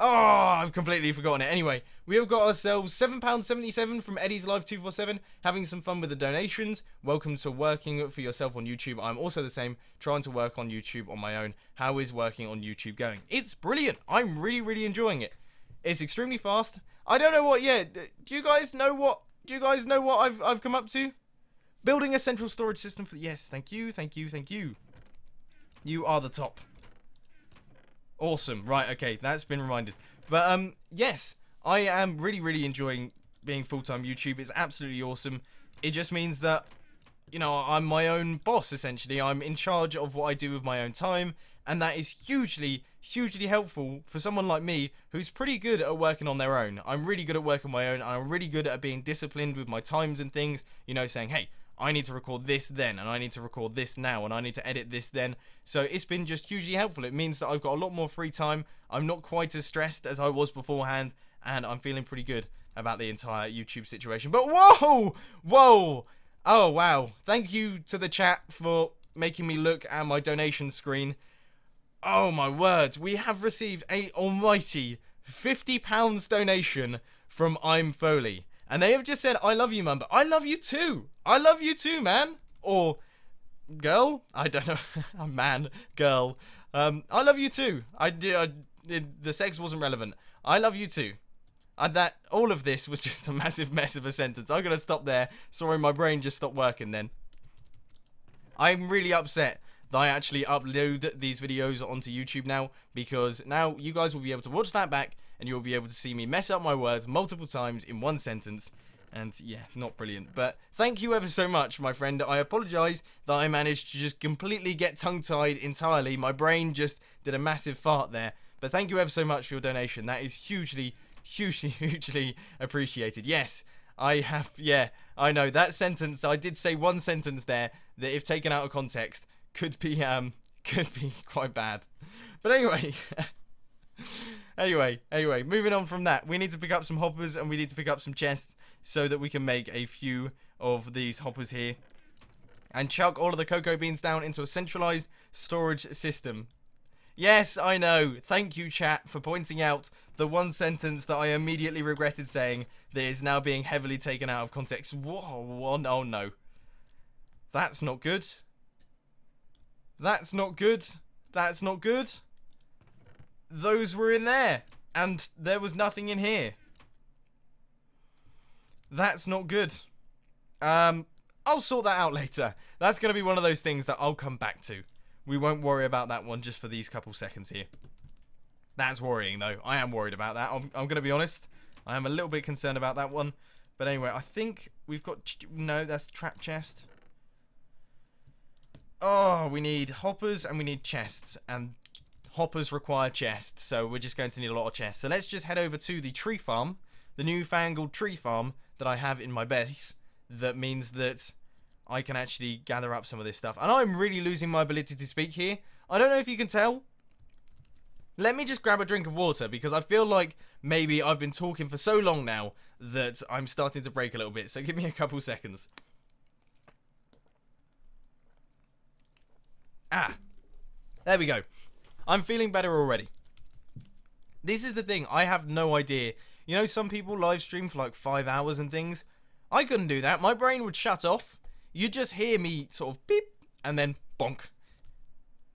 Oh, I've completely forgotten it. Anyway, we have got ourselves £7.77 from Eddie's Live 247. Having some fun with the donations. Welcome to working for yourself on YouTube. I'm also the same, trying to work on YouTube on my own. How is working on YouTube going? It's brilliant. I'm really enjoying it. It's extremely fast. I don't know what yet. Do you guys know what? I've come up to? Building a central storage system for. Yes, thank you. You are the top. Awesome. Right, okay, that's been reminded. But, yes, I am really enjoying being full-time YouTube. It's absolutely awesome. It just means that, you know, I'm my own boss, essentially. I'm in charge of what I do with my own time, and that is hugely helpful for someone like me who's pretty good at working on their own. I'm really good at working on my own, and I'm really good at being disciplined with my times and things, you know, saying, hey, I need to record this then, and I need to record this now, and I need to edit this then. So it's been just hugely helpful. It means that I've got a lot more free time. I'm not quite as stressed as I was beforehand, and I'm feeling pretty good about the entire YouTube situation. But whoa! Oh, wow. Thank you to the chat for making me look at my donation screen. Oh, my word. We have received a almighty £50 donation from I'm Foley. And they have just said, I love you, Mumbo. I love you too. I love you too, man. Or girl. I don't know. Man, girl. I love you too. The sex wasn't relevant. I love you too. All of this was just a massive mess of a sentence. I'm going to stop there. Sorry, my brain just stopped working then. I'm really upset that I actually upload these videos onto YouTube now, because now you guys will be able to watch that back and you'll be able to see me mess up my words multiple times in one sentence. And yeah, not brilliant. But thank you ever so much, my friend. I apologise that I managed to just completely get tongue-tied entirely. My brain just did a massive fart there. But thank you ever so much for your donation. That is hugely appreciated. Yes, I have, yeah, I know. That sentence, I did say one sentence there that if taken out of context could be quite bad. But anyway, anyway, moving on from that, we need to pick up some hoppers and we need to pick up some chests so that we can make a few of these hoppers here and chuck all of the cocoa beans down into a centralized storage system. Yes, I know. Thank you, chat, for pointing out the one sentence that I immediately regretted saying that is now being heavily taken out of context. Whoa, oh no. That's not good. That's not good. That's not good. Those were in there, and there was nothing in here. That's not good. I'll sort that out later. That's going to be one of those things that I'll come back to. We won't worry about that one just for these couple seconds here. That's worrying, though. I am worried about that. I'm going to be honest. I am a little bit concerned about that one. But anyway, I think we've got... No, that's trap chest. Oh, we need hoppers and we need chests. And hoppers require chests, so we're just going to need a lot of chests. So let's just head over to the tree farm. The newfangled tree farm that I have in my base. That means that I can actually gather up some of this stuff. And I'm really losing my ability to speak here. I don't know if you can tell. Let me just grab a drink of water, because I feel like maybe I've been talking for so long now that I'm starting to break a little bit. So give me a couple seconds. Ah, there we go. I'm feeling better already. This is the thing, I have no idea. You know, some people live stream for like 5 hours and things. I couldn't do that. My brain would shut off. You'd just hear me sort of beep, and then bonk.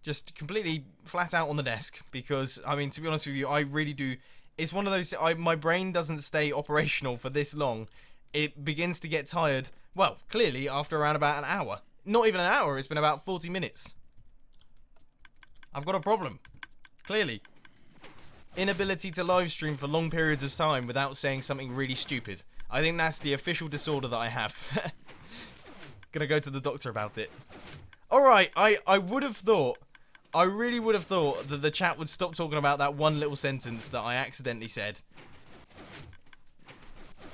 Just completely flat out on the desk. Because, I mean, to be honest with you, I really do. It's one of those, my brain doesn't stay operational for this long. It begins to get tired, well, clearly, after around about an hour. Not even an hour, it's been about 40 minutes. I've got a problem. Clearly. Inability to live stream for long periods of time without saying something really stupid. I think that's the official disorder that I have. Gonna go to the doctor about it. Alright, I would have thought, I really would have thought that the chat would stop talking about that one little sentence that I accidentally said.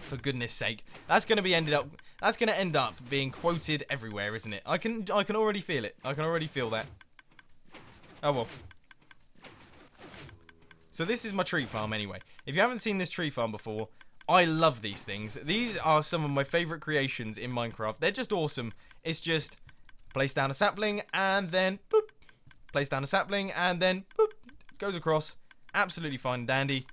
For goodness sake. That's gonna end up being quoted everywhere, isn't it? I can already feel it. I can already feel that. Oh well. So this is my tree farm anyway. If you haven't seen this tree farm before, I love these things. These are some of my favourite creations in Minecraft. They're just awesome. It's just place down a sapling and then boop. Place down a sapling and then boop. Goes across. Absolutely fine and dandy.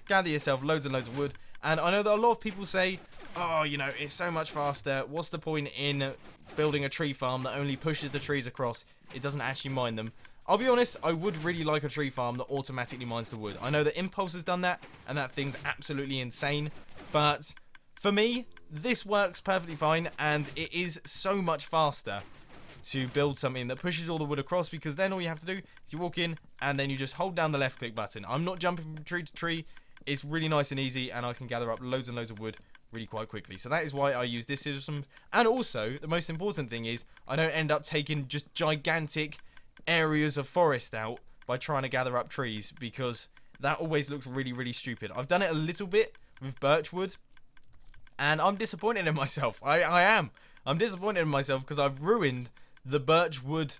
Gather yourself loads and loads of wood. And I know that a lot of people say, oh, you know, it's so much faster. What's the point in building a tree farm that only pushes the trees across? It doesn't actually mine them. I'll be honest, I would really like a tree farm that automatically mines the wood. I know that Impulse has done that, and that thing's absolutely insane. But for me, this works perfectly fine, and it is so much faster to build something that pushes all the wood across, because then all you have to do is you walk in, and then you just hold down the left click button. I'm not jumping from tree to tree. It's really nice and easy, and I can gather up loads and loads of wood really quite quickly. So that is why I use this system. And also, the most important thing is, I don't end up taking just gigantic areas of forest out by trying to gather up trees, because that always looks really, really stupid. I've done it a little bit with birchwood, and I'm disappointed in myself. I am. I'm disappointed in myself because I've ruined the birchwood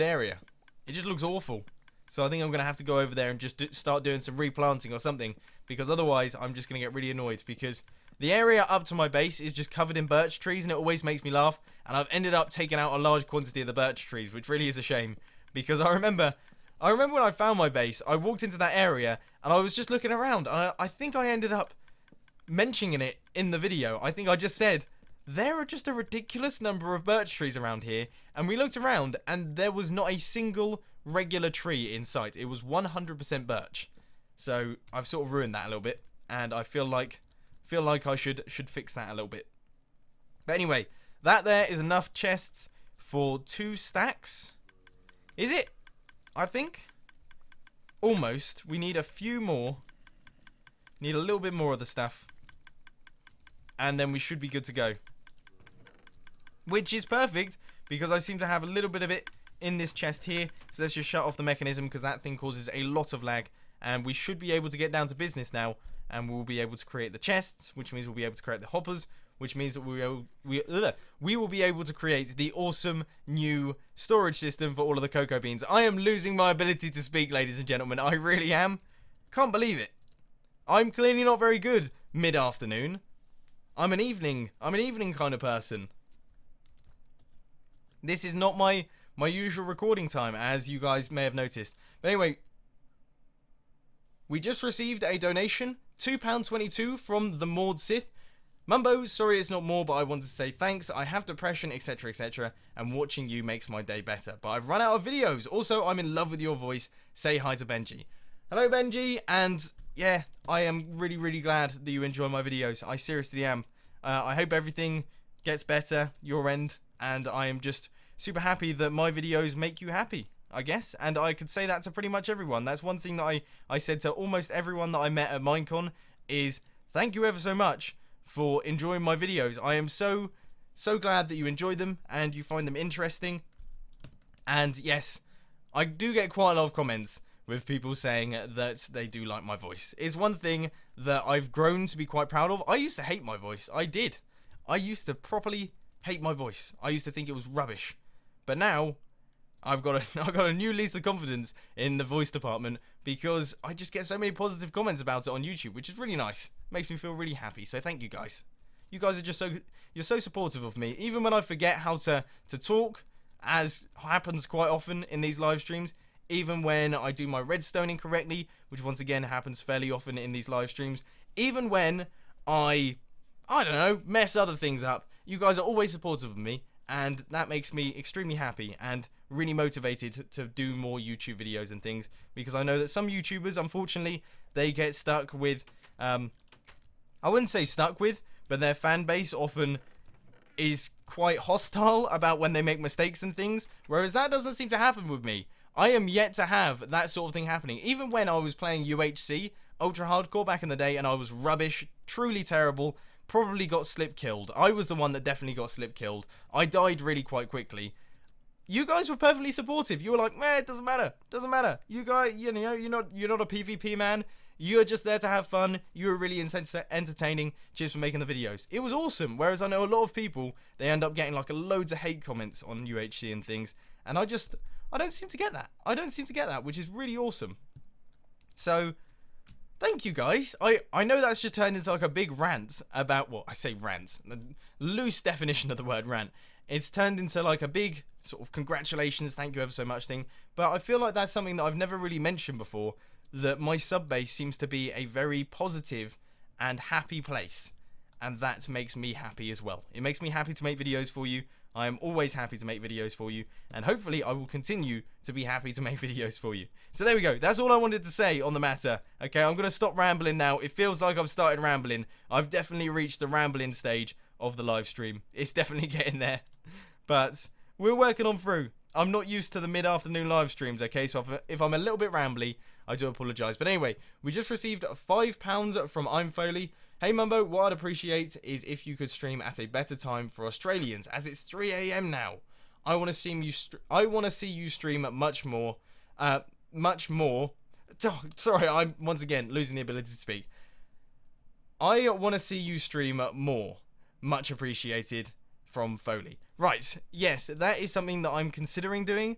area. It just looks awful. So I think I'm going to have to go over there and just start doing some replanting or something, because otherwise I'm just going to get really annoyed, because the area up to my base is just covered in birch trees, and it always makes me laugh. And I've ended up taking out a large quantity of the birch trees, which really is a shame. Because I remember when I found my base, I walked into that area, and I was just looking around. And I think I ended up mentioning it in the video. I think I just said, there are just a ridiculous number of birch trees around here. And we looked around, and there was not a single regular tree in sight. It was 100% birch. So I've sort of ruined that a little bit. And I feel like I should fix that a little bit. But anyway, that there is enough chests for 2 stacks. Is it? I think. Almost. We need a few more. Need a little bit more of the stuff. And then we should be good to go. Which is perfect, because I seem to have a little bit of it in this chest here. So let's just shut off the mechanism, because that thing causes a lot of lag. And we should be able to get down to business now. And we'll be able to create the chests, which means we'll be able to create the hoppers, which means that we will be able to create the awesome new storage system for all of the cocoa beans. I am losing my ability to speak, ladies and gentlemen. I really am. Can't believe it. I'm clearly not very good mid-afternoon. I'm an evening kind of person. This is not my usual recording time, as you guys may have noticed. But anyway, we just received a donation, £2.22 from the Maud Sith. Mumbo, sorry it's not more, but I wanted to say thanks. I have depression, etc, etc, and watching you makes my day better. But I've run out of videos. Also, I'm in love with your voice. Say hi to Benji. Hello, Benji, and yeah, I am really, really glad that you enjoy my videos. I seriously am. I hope everything gets better, your end, and I am just super happy that my videos make you happy, I guess. And I could say that to pretty much everyone. That's one thing that I said to almost everyone that I met at Minecon is thank you ever so much for enjoying my videos. I am so glad that you enjoy them and you find them interesting. And yes, I do get quite a lot of comments with people saying that they do like my voice. It's one thing that I've grown to be quite proud of. I used to hate my voice. I did. I used to properly hate my voice. I used to think it was rubbish. But now, I've got a new lease of confidence in the voice department because I just get so many positive comments about it on YouTube, which is really nice. Makes me feel really happy. So thank you guys. You guys are just you're so supportive of me. Even when I forget how to talk, as happens quite often in these live streams, even when I do my redstone incorrectly, which once again happens fairly often in these live streams, even when I don't know, mess other things up, you guys are always supportive of me, and that makes me extremely happy and really motivated to do more YouTube videos and things, because I know that some YouTubers, unfortunately, they get stuck with, I wouldn't say stuck with, but their fan base often is quite hostile about when they make mistakes and things, whereas that doesn't seem to happen with me. I am yet to have that sort of thing happening. Even when I was playing UHC, Ultra Hardcore back in the day, and I was rubbish, truly terrible, probably got slip killed. I was the one that definitely got slip killed. I died really quite quickly. You guys were perfectly supportive. You were like, man, it doesn't matter. Doesn't matter. You guys, you know, you're not a PvP man. You're just there to have fun. You were really entertaining. Cheers for making the videos. It was awesome. Whereas I know a lot of people, they end up getting like loads of hate comments on UHC and things. And I don't seem to get that. I don't seem to get that, which is really awesome. So, thank you guys. I know that's just turned into like a big rant about, well, I say rant, the loose definition of the word rant. It's turned into like a big sort of congratulations, thank you ever so much thing. But I feel like that's something that I've never really mentioned before, that my sub base seems to be a very positive and happy place. And that makes me happy as well. It makes me happy to make videos for you. I am always happy to make videos for you, and hopefully I will continue to be happy to make videos for you. So there we go. That's all I wanted to say on the matter. Okay, I'm going to stop rambling now. It feels like I've started rambling. I've definitely reached the rambling stage of the live stream. It's definitely getting there. But we're working on through. I'm not used to the mid-afternoon live streams, okay? So if I'm a little bit rambly, I do apologise. But anyway, we just received £5 from I'm Foley. Hey Mumbo, what I'd appreciate is if you could stream at a better time for Australians, as it's 3 AM now. I want to see you stream much more. Sorry, I'm once again losing the ability to speak. I want to see you stream more. Much appreciated from Foley. Right, yes, that is something that I'm considering doing.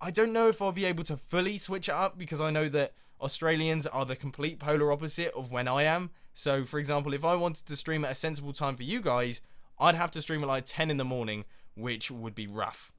I don't know if I'll be able to fully switch it up, because I know that Australians are the complete polar opposite of when I am. So, for example, if I wanted to stream at a sensible time for you guys, I'd have to stream at like 10 in the morning, which would be rough.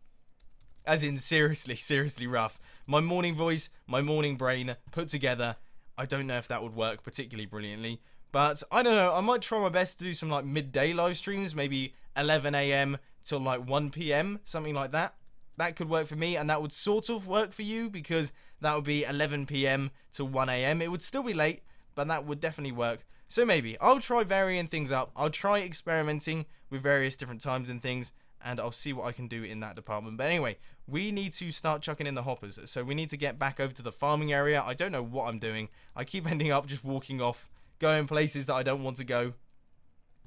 As in, seriously, seriously rough. My morning voice, my morning brain put together, I don't know if that would work particularly brilliantly. But, I don't know, I might try my best to do some like midday live streams, maybe 11 AM till like 1 PM, something like that. That could work for me, and that would sort of work for you, because that would be 11 PM to 1 AM. It would still be late, but that would definitely work. So maybe I'll try varying things up. I'll try experimenting with various different times and things, and I'll see what I can do in that department. But anyway, we need to start chucking in the hoppers. So we need to get back over to the farming area. I don't know what I'm doing. I keep ending up just walking off, going places that I don't want to go.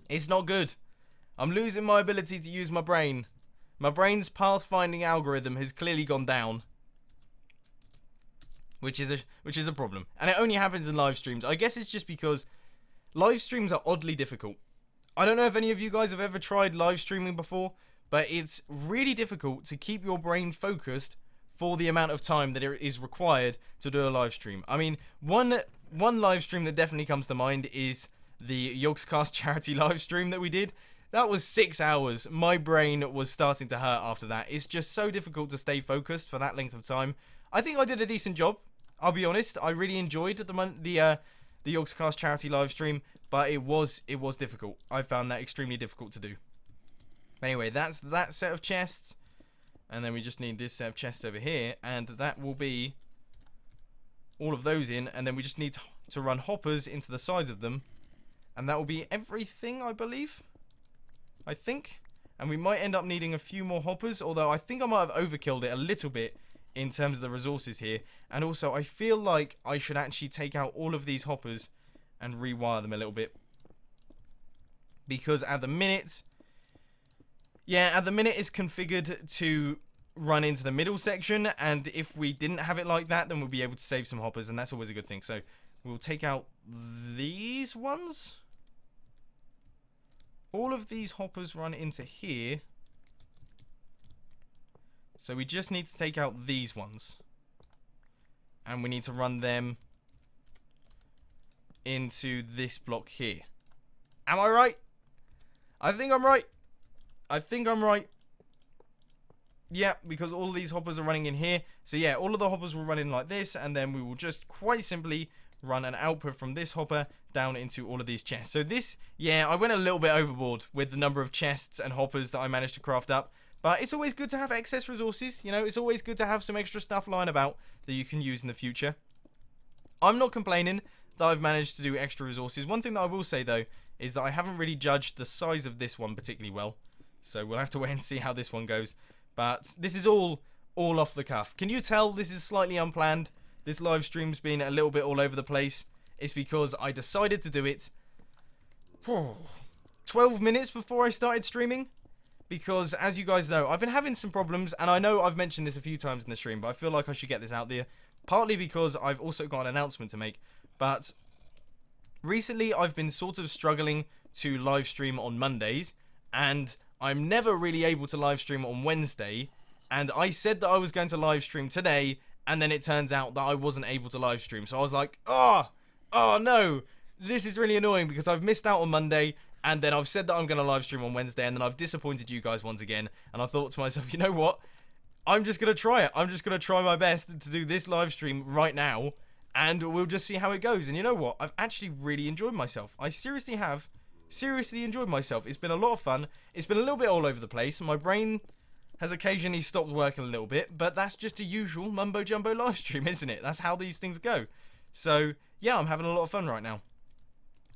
It's not good. I'm losing my ability to use my brain. My brain's pathfinding algorithm has clearly gone down. Which is a problem. And it only happens in live streams. I guess it's just because live streams are oddly difficult. I don't know if any of you guys have ever tried live streaming before, but it's really difficult to keep your brain focused for the amount of time that it is required to do a live stream. I mean, one live stream that definitely comes to mind is the Yogscast charity live stream that we did. That was 6 hours. My brain was starting to hurt after that. It's just so difficult to stay focused for that length of time. I think I did a decent job. I'll be honest. I really enjoyed the Yogscast charity live stream, but it was difficult. I found that extremely difficult to do. Anyway, that's that set of chests, and then we just need this set of chests over here, and that will be all of those in, and then we just need to run hoppers into the sides of them, and that will be everything, I believe. I think. And we might end up needing a few more hoppers, although I think I might have overkilled it a little bit in terms of the resources here. And also, I feel like I should actually take out all of these hoppers and rewire them a little bit. Because at the minute, it's configured to run into the middle section, and if we didn't have it like that, then we'll be able to save some hoppers, and that's always a good thing. So we'll take out these ones. All of these hoppers run into here, So we just need to take out these ones. And we need to run them into this block here. Am I right? I think I'm right. I think I'm right. Yeah, because all of these hoppers are running in here. So yeah, all of the hoppers will run in like this, and then we will just quite simply run an output from this hopper down into all of these chests. So this, yeah, I went a little bit overboard with the number of chests and hoppers that I managed to craft up. But it's always good to have excess resources, you know, it's always good to have some extra stuff lying about that you can use in the future. I'm not complaining that I've managed to do extra resources. One thing that I will say, though, is that I haven't really judged the size of this one particularly well. So we'll have to wait and see how this one goes. But this is all off the cuff. Can you tell this is slightly unplanned? This live stream's been a little bit all over the place. It's because I decided to do it 12 minutes before I started streaming. Because, as you guys know, I've been having some problems. And I know I've mentioned this a few times in the stream, but I feel like I should get this out there. Partly because I've also got an announcement to make. But recently I've been sort of struggling to live stream on Mondays. And I'm never really able to live stream on Wednesday, and I said that I was going to live stream today, and then it turns out that I wasn't able to live stream. So I was like, oh no, this is really annoying because I've missed out on Monday, and then I've said that I'm going to live stream on Wednesday, and then I've disappointed you guys once again. And I thought to myself, you know what? I'm just going to try it. I'm just going to try my best to do this live stream right now, and we'll just see how it goes. And you know what? I've actually really enjoyed myself. I seriously have. Seriously enjoyed myself. It's been a lot of fun. It's been a little bit all over the place. My brain has occasionally stopped working a little bit, but that's just a usual mumbo jumbo live stream, isn't it? That's how these things go. So yeah, I'm having a lot of fun right now.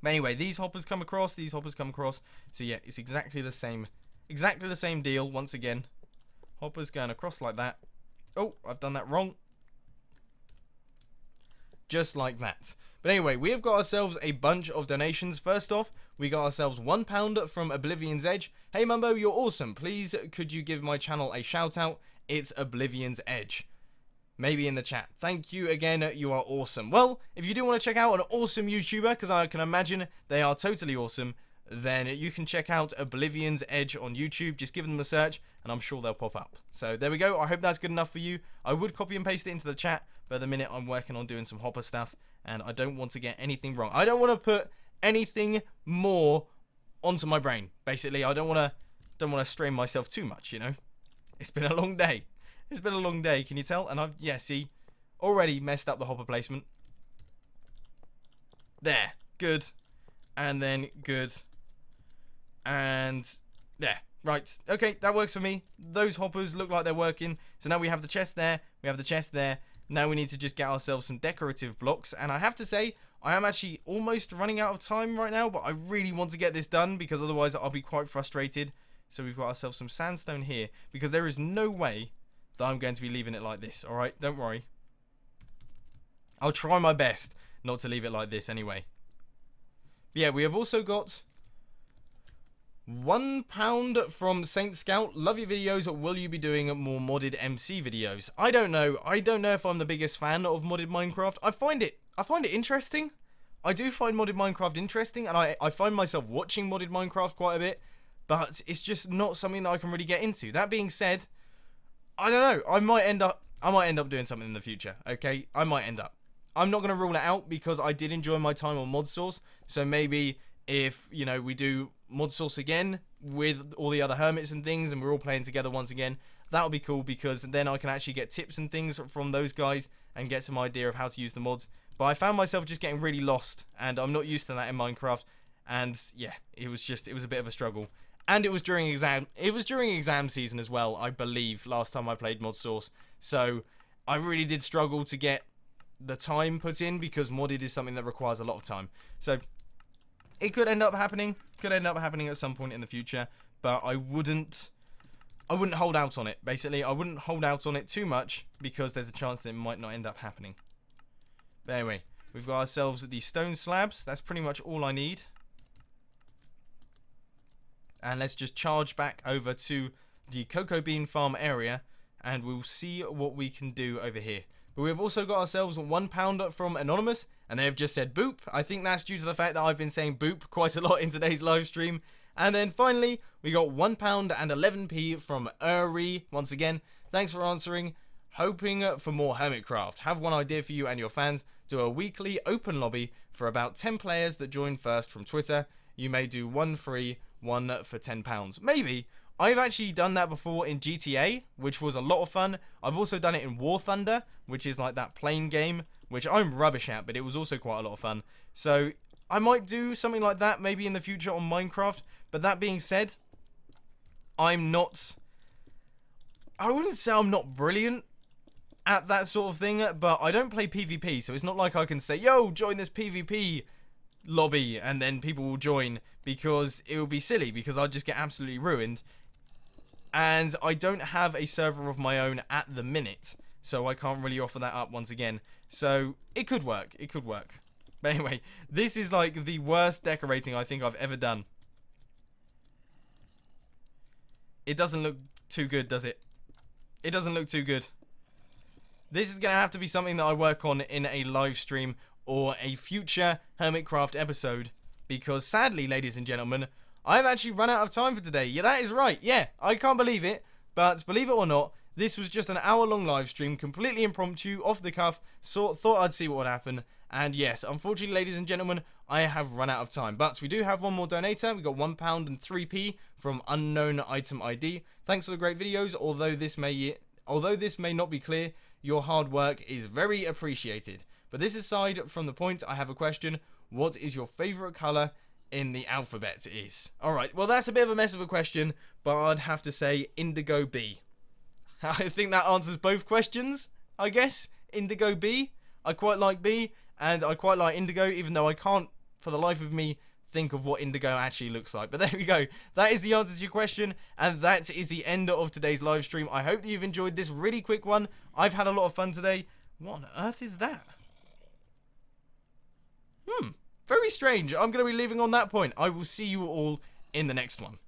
But anyway, these hoppers come across, these hoppers come across. So yeah, it's exactly the same deal once again. Hoppers going across like that. Oh, I've done that wrong. Just like that. But anyway, we have got ourselves a bunch of donations. First off, we got ourselves £1 from Oblivion's Edge. Hey Mumbo, you're awesome. Please, could you give my channel a shout out? It's Oblivion's Edge. Maybe in the chat. Thank you again, you are awesome. Well, if you do want to check out an awesome YouTuber, because I can imagine they are totally awesome, then you can check out Oblivion's Edge on YouTube. Just give them a search, and I'm sure they'll pop up. So there we go. I hope that's good enough for you. I would copy and paste it into the chat, but at the minute I'm working on doing some hopper stuff, and I don't want to get anything wrong. I don't want to put anything more onto my brain. Basically, I don't want to strain myself too much, you know. It's been a long day. It's been a long day, can you tell? And I've, yeah, see, already messed up the hopper placement. There, good. And then good. And there, right. Okay, that works for me. Those hoppers look like they're working. So now we have the chest there. We have the chest there. Now we need to just get ourselves some decorative blocks. And I have to say, I am actually almost running out of time right now, but I really want to get this done because otherwise I'll be quite frustrated. So we've got ourselves some sandstone here because there is no way that I'm going to be leaving it like this. All right, don't worry. I'll try my best not to leave it like this anyway. But yeah, we have also got £1 from Saint Scout. Love your videos. Will you be doing more modded MC videos? I don't know. I don't know if I'm the biggest fan of modded Minecraft. I find it interesting. I do find modded Minecraft interesting, and I find myself watching modded Minecraft quite a bit, but it's just not something that I can really get into. That being said, I don't know. I might end up doing something in the future. Okay, I might end up. I'm not going to rule it out because I did enjoy my time on Mod Source. So maybe if, you know, we do Mod Source again with all the other hermits and things, and we're all playing together once again, that would be cool because then I can actually get tips and things from those guys and get some idea of how to use the mods. But I found myself just getting really lost, and I'm not used to that in Minecraft. And yeah, it was a bit of a struggle. And it was during exam season as well, I believe, last time I played Mod Source. So I really did struggle to get the time put in because modded is something that requires a lot of time. So it could end up happening. Could end up happening at some point in the future, but I wouldn't hold out on it. Basically, I wouldn't hold out on it too much because there's a chance that it might not end up happening. But anyway, we've got ourselves these stone slabs. That's pretty much all I need. And let's just charge back over to the cocoa bean farm area, and we'll see what we can do over here. But we've also got ourselves £1 from Anonymous, and they have just said boop. I think that's due to the fact that I've been saying boop quite a lot in today's live stream. And then finally, we got £1 and 11p from Uri. Once again, Thanks for answering. Hoping for more Hermitcraft. Have one idea for you and your fans. Do a weekly open lobby for about 10 players that join first from Twitter. You may do one free, one for £10. Maybe. I've actually done that before in GTA, which was a lot of fun. I've also done it in War Thunder, which is like that plane game, which I'm rubbish at, but it was also quite a lot of fun. So I might do something like that maybe in the future on Minecraft. But that being said, I wouldn't say I'm not brilliant at that sort of thing, but I don't play PvP, so it's not like I can say, yo, join this PvP lobby, and then people will join, because it would be silly, because I'd just get absolutely ruined. And I don't have a server of my own at the minute, so I can't really offer that up once again. So it could work. It could work. But anyway, this is like the worst decorating I think I've ever done. It doesn't look too good, does it? It doesn't look too good. This is going to have to be something that I work on in a live stream or a future Hermitcraft episode. Because sadly, ladies and gentlemen, I've actually run out of time for today. Yeah, that is right. Yeah, I can't believe it. But believe it or not, this was just an hour-long live stream, completely impromptu, off the cuff. So thought I'd see what would happen. And yes, unfortunately, ladies and gentlemen, I have run out of time. But we do have one more donator. We got £1 and 3p from Unknown Item ID. Thanks for the great videos. Although this may not be clear, your hard work is very appreciated. But this aside from the point, I have a question. What is your favourite colour in the alphabet is? Alright, well that's a bit of a mess of a question, but I'd have to say Indigo B. I think that answers both questions, I guess. Indigo B. I quite like B, and I quite like indigo, even though I can't, for the life of me, think of what indigo actually looks like. But there we go. That is the answer to your question, and that is the end of today's live stream. I hope that you've enjoyed this really quick one. I've had a lot of fun today. What on earth is that? Very strange. I'm going to be leaving on that point. I will see you all in the next one.